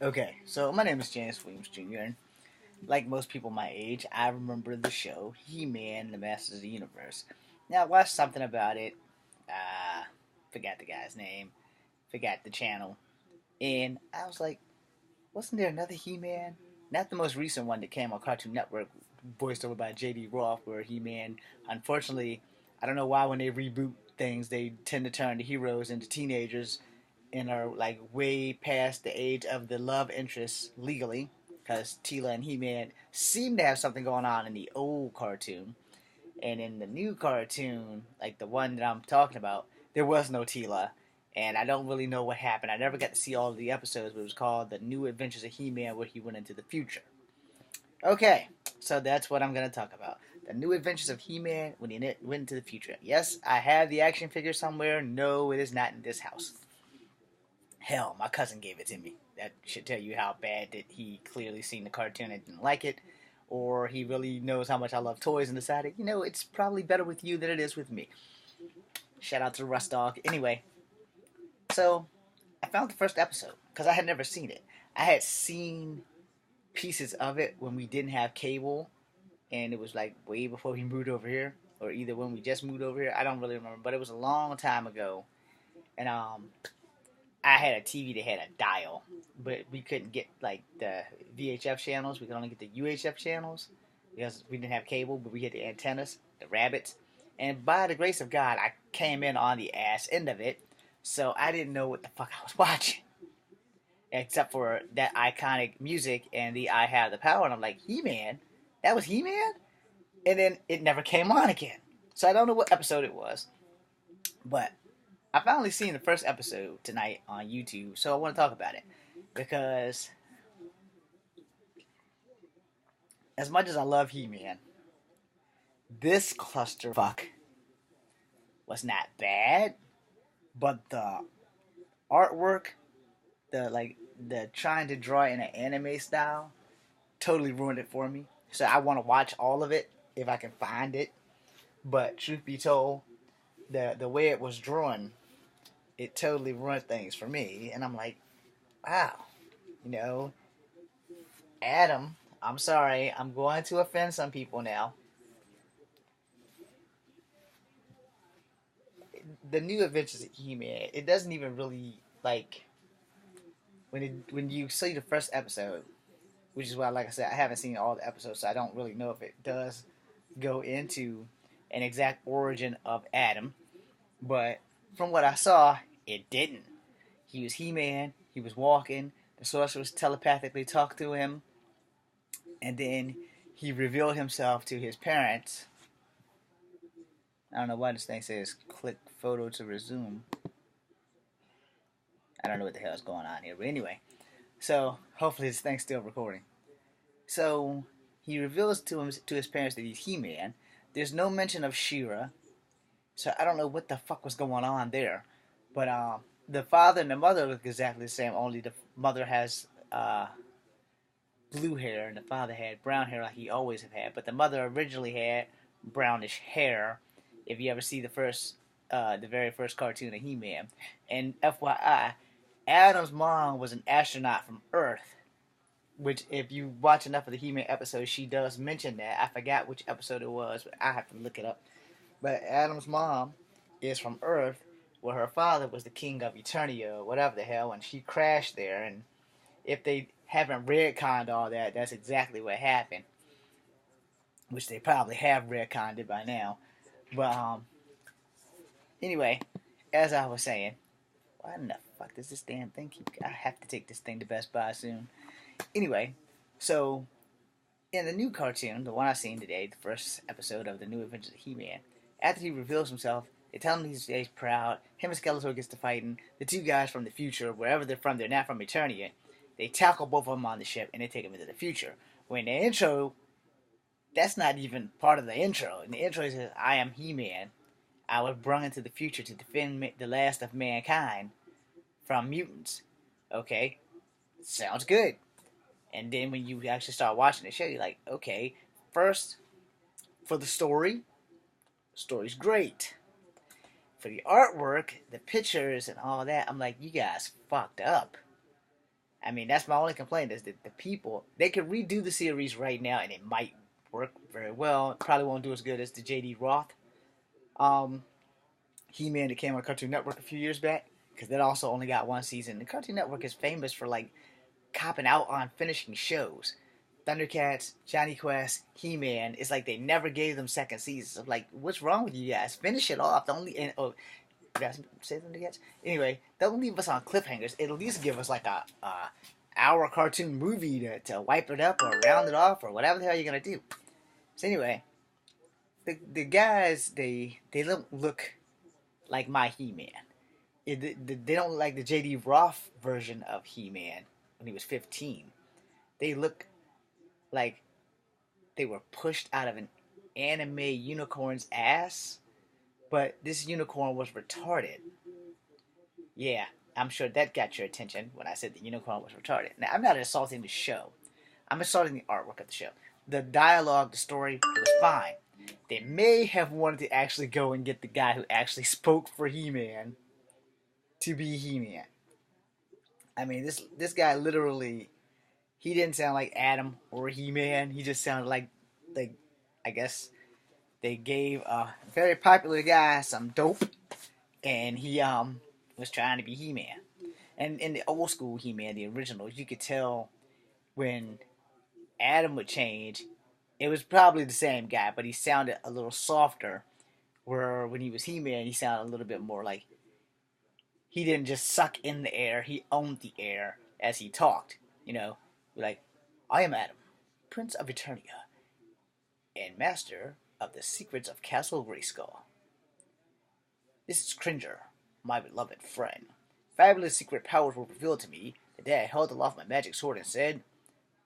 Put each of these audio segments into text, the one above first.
Okay, so my name is James Williams Jr. and like most people my age, I remember the show He-Man and the Masters of the Universe. Now I watched something about it. Uh, Forgot the guy's name, forgot the channel, and I was like, wasn't there another He-Man? Not the most recent one that came on Cartoon Network, voiced over by J.D.Roth, where He-Man, unfortunately, I don't know why when they reboot things, they tend to turn the heroes into teenagers and are like way past the age of the love interest legally, because Tila and He-Man seem to have something going on in the old cartoon, and in the new cartoon, like the one that I'm talking about, there was no Tila, and I don't really know what happened. I never got to see all of the episodes, but it was called The New Adventures of He-Man, where he went into the future. Okay, so that's what I'm going to talk about. The New Adventures of He-Man when he went into the future. Yes, I have the action figure somewhere. No, it is not in this house. Hell, my cousin gave it to me. That should tell you how bad that he clearly seen the cartoon and didn't like it, or he really knows how much I love toys and decided, it's probably better with you than it is with me. Shout out to Rust Dog. Anyway, so I found the first episode because I had never seen it. I had seen pieces of it when we didn't have cable, and it was like way before we moved over here, or either when we just moved over here. I don't really remember, but it was a long time ago, and I had a TV that had a dial, but we couldn't get like the VHF channels. We could only get the UHF channels because we didn't have cable, but we had the antennas, the rabbits. And by the grace of God, I came in on the ass end of it, so I didn't know what the fuck I was watching, except for that iconic music and the "I Have the Power." And I'm like, He-Man, that was He-Man, and then it never came on again. So I don't know what episode it was, but I finally seen the first episode tonight on YouTube, so I want to talk about it because as much as I love He-Man, this clusterfuck was not bad, but the artwork, the trying to draw in an anime style, totally ruined it for me. So I want to watch all of it if I can find it. But truth be told, the way it was drawn, it totally ruined things for me. And I'm like, wow, you know, Adam, I'm sorry, I'm going to offend some people now. The new Adventures of He-Man, it doesn't even really like when you see the first episode, which is why, like I said, I haven't seen all the episodes, so I don't really know if it does go into an exact origin of Adam. But from what I saw, it didn't. He was He-Man. He was walking. The sorceress telepathically talked to him, and then he revealed himself to his parents. I don't know why this thing says click photo to resume. I don't know what the hell is going on here, but anyway. So hopefully this thing's still recording. So he reveals to his parents that he's He-Man. There's no mention of She-Ra, so I don't know what the fuck was going on there. But the father and the mother look exactly the same. Only the mother has blue hair and the father had brown hair like he always have had. But the mother originally had brownish hair. If you ever see the very first cartoon of He-Man, and FYI, Adam's mom was an astronaut from Earth. Which, if you watch enough of the He-Man episodes, she does mention that. I forgot which episode it was, but I have to look it up. But Adam's mom is from Earth, where her father was the king of Eternia, or whatever the hell, and she crashed there. And if they haven't retconned all that, that's exactly what happened. Which they probably have retconned it by now. But anyway, as I was saying, why in the fuck does this damn thing keep? I have to take this thing to Best Buy soon. Anyway, so in the new cartoon, the one I seen today, the first episode of the New Adventures of He-Man, after he reveals himself, they tell him he's proud. Him and Skeletor gets to fighting. The two guys from the future, wherever they're from, they're not from Eternia. They tackle both of them on the ship and they take them into the future. When the intro, that's not even part of the intro. In the intro, it says, "I am He-Man. I was brought into the future to defend the last of mankind from mutants." Okay, sounds good. And then when you actually start watching the show, you're like, okay, first, for the story's great. For the artwork, the pictures, and all that, I'm like, you guys fucked up. I mean, that's my only complaint is that the people, they could redo the series right now and it might work very well. It probably won't do as good as the J.D.Roth um, He-Man that came on Cartoon Network a few years back, because that also only got one season. The Cartoon Network is famous for like copping out on finishing shows. Thundercats, Johnny Quest, He-Man. It's like they never gave them second seasons. I'm like, what's wrong with you guys? Finish it off. The only did I say Thundercats? Anyway, don't leave us on cliffhangers. At least give us like a hour cartoon movie to wipe it up or round it off or whatever the hell you're gonna do. So anyway, the guys they don't look like my He-Man. They don't look like the J.D. Roth version of He-Man when he was 15. They look like they were pushed out of an anime unicorn's ass, but this unicorn was retarded. Yeah, I'm sure that got your attention when I said the unicorn was retarded. Now, I'm not insulting the show. I'm insulting the artwork of the show. The dialogue, the story, it was fine. They may have wanted to actually go and get the guy who actually spoke for He-Man to be He-Man. I mean, this guy literally, he didn't sound like Adam or He-Man. He just sounded like I guess they gave a very popular guy some dope, and he was trying to be He-Man. And in the old school He-Man, the originals, you could tell when Adam would change, it was probably the same guy, but he sounded a little softer. Where when he was He-Man, he sounded a little bit more like he didn't just suck in the air; he owned the air as he talked. You know, like, I am Adam, Prince of Eternia, and Master of the Secrets of Castle Grayskull. This is Cringer, my beloved friend. Fabulous secret powers were revealed to me the day I held aloft my magic sword and said,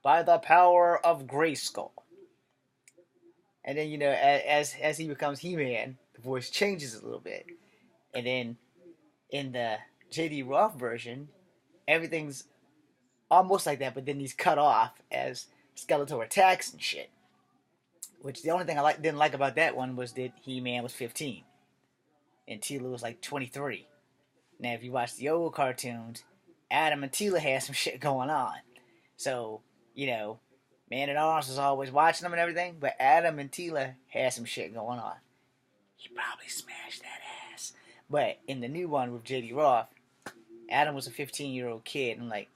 "By the power of Grayskull." And then, as he becomes He-Man, the voice changes a little bit. And then in the J.D. Roth version, everything's almost like that, but then he's cut off as Skeletor attacks and shit. Which the only thing I didn't like about that one was that He-Man was 15 and Teela was like 23. Now, if you watch the old cartoons, Adam and Teela had some shit going on. So, Man at Arms was always watching them and everything, but Adam and Teela had some shit going on. He probably smashed that ass. But in the new one with J.D. Roth, Adam was a 15-year-old kid. And I'm like,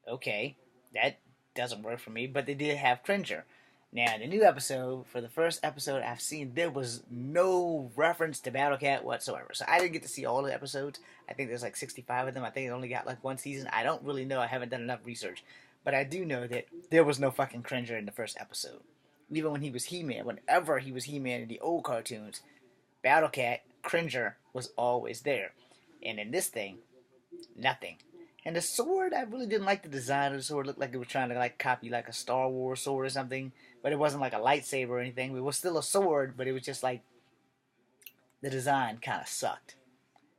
okay, that doesn't work for me. But they did have Cringer. Now, in the new episode, for the first episode I've seen, there was no reference to Battle Cat whatsoever. So I didn't get to see all the episodes. I think there's like 65 of them. I think it only got like one season. I don't really know. I haven't done enough research. But I do know that there was no fucking Cringer in the first episode. Even when he was He-Man, whenever he was He-Man in the old cartoons, Battle Cat, Cringer was always there. And in this thing, nothing. And the sword, I really didn't like the design of the sword. It looked like it was trying to like copy like a Star Wars sword or something. But it wasn't like a lightsaber or anything. It was still a sword, but it was just like the design kind of sucked.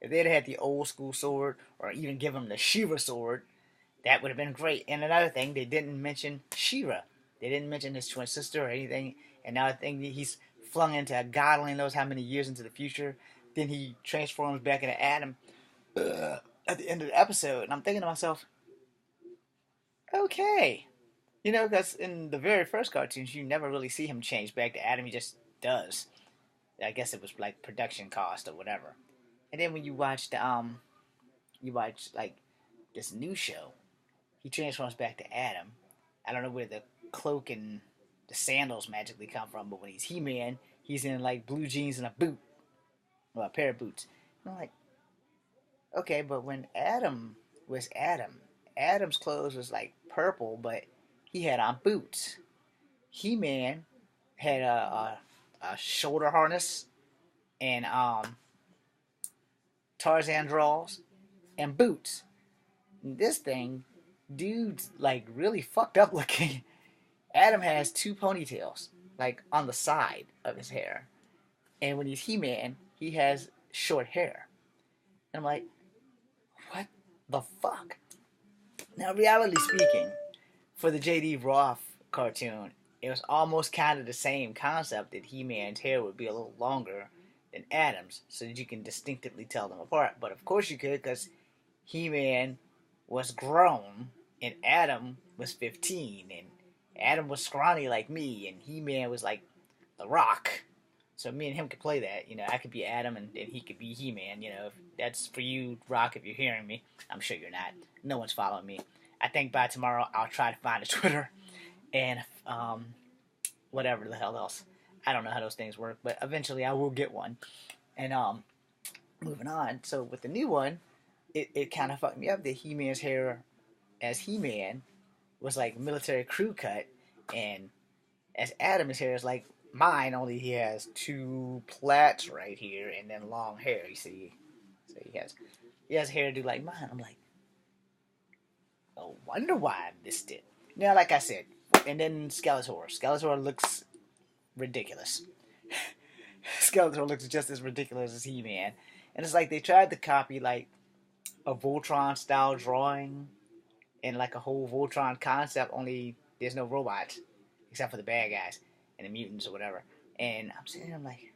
If they'd had the old school sword, or even give him the She-Ra sword, that would have been great. And another thing, they didn't mention She-Ra. They didn't mention his twin sister or anything. And now I think he's flung into God only knows how many years into the future. Then he transforms back into Adam at the end of the episode. And I'm thinking to myself, okay. Because in the very first cartoons, you never really see him change back to Adam. He just does. I guess it was like production cost or whatever. And then when you watch like this new show, he transforms back to Adam. I don't know where the cloak and the sandals magically come from, but when he's He-Man, he's in like blue jeans and a boot, well, a pair of boots. And I'm like, okay, but when Adam was Adam, Adam's clothes was like purple, but he had on boots. He-Man had a shoulder harness and Tarzan draws and boots. And this thing, dude's like really fucked up looking. Adam has two ponytails, like on the side of his hair. And when he's He-Man, he has short hair. And I'm like, what the fuck? Now, reality speaking, for the J.D. Roth cartoon, it was almost kind of the same concept that He-Man's hair would be a little longer than Adam's, so that you can distinctively tell them apart. But of course you could, because He-Man was grown and Adam was 15, and Adam was scrawny like me, and He-Man was like The Rock. So me and him could play that. I could be Adam and he could be He-Man. If that's for you, Rock, if you're hearing me. I'm sure you're not. No one's following me. I think by tomorrow I'll try to find a Twitter and whatever the hell else. I don't know how those things work, but eventually I will get one. And moving on. So with the new one, it kind of fucked me up that He-Man's hair as He-Man was like military crew cut, and as Adam's hair is like mine, only he has two plaits right here and then long hair. You see, so he has hairdo like mine. I'm like, no wonder why I missed it. Now, like I said, and then Skeletor. Skeletor looks ridiculous. Skeletor looks just as ridiculous as He-Man, and it's like they tried to copy like a Voltron style drawing and like a whole Voltron concept. Only there's no robots except for the bad guys and the mutants or whatever. And I'm sitting there, I'm like,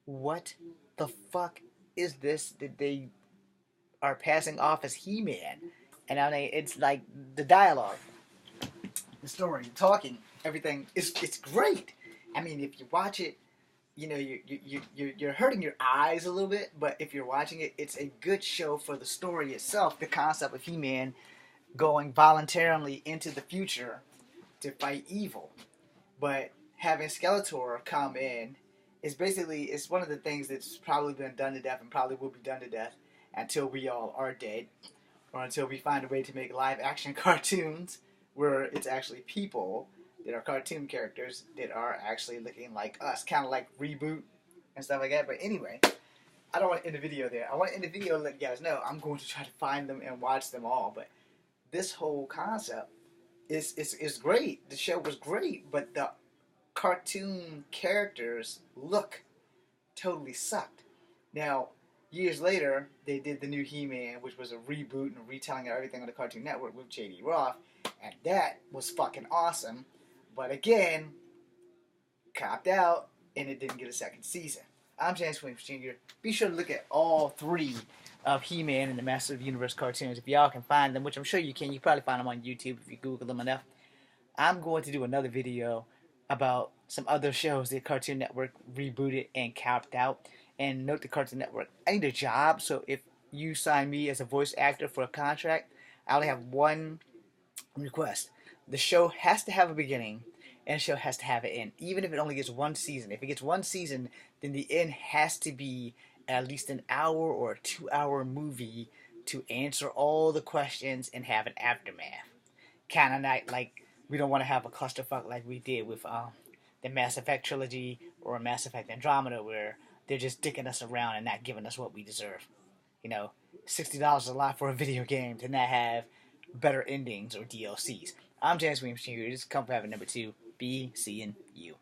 what the fuck is this that they are passing off as He-Man? And I mean, it's like the dialogue, the story, the talking, everything. It's great. I mean, if you watch it, you're hurting your eyes a little bit. But if you're watching it, it's a good show for the story itself. The concept of He-Man going voluntarily into the future to fight evil. But having Skeletor come in is basically, it's one of the things that's probably been done to death and probably will be done to death until we all are dead, or until we find a way to make live action cartoons where it's actually people that are cartoon characters that are actually looking like us, kind of like Reboot and stuff like that. But anyway, I don't want to end the video there. I want to end the video and let you guys know I'm going to try to find them and watch them all. But this whole concept is great. The show was great, but the cartoon characters look totally sucked. Now, years later, they did the new He-Man, which was a reboot and a retelling of everything on the Cartoon Network with J.D.Roth, and that was fucking awesome. But again, copped out, and it didn't get a second season. I'm James Williams Jr. Be sure to look at all three of He-Man and the Master of the Universe cartoons if y'all can find them, which I'm sure you can. You probably find them on YouTube if you Google them enough. I'm going to do another video about some other shows that Cartoon Network rebooted and capped out. And note the Cartoon Network, I need a job, so if you sign me as a voice actor for a contract, I only have one request. The show has to have a beginning, and the show has to have an end, even if it only gets one season. If it gets one season, then the end has to be at least an hour or a 2-hour movie to answer all the questions and have an aftermath. Kind of like we don't want to have a clusterfuck like we did with the Mass Effect trilogy or Mass Effect Andromeda, where they're just dicking us around and not giving us what we deserve. $60 is a lot for a video game to not have better endings or DLCs. I'm James Williams Jr. This is Comfort Habit number 2. Be seeing you.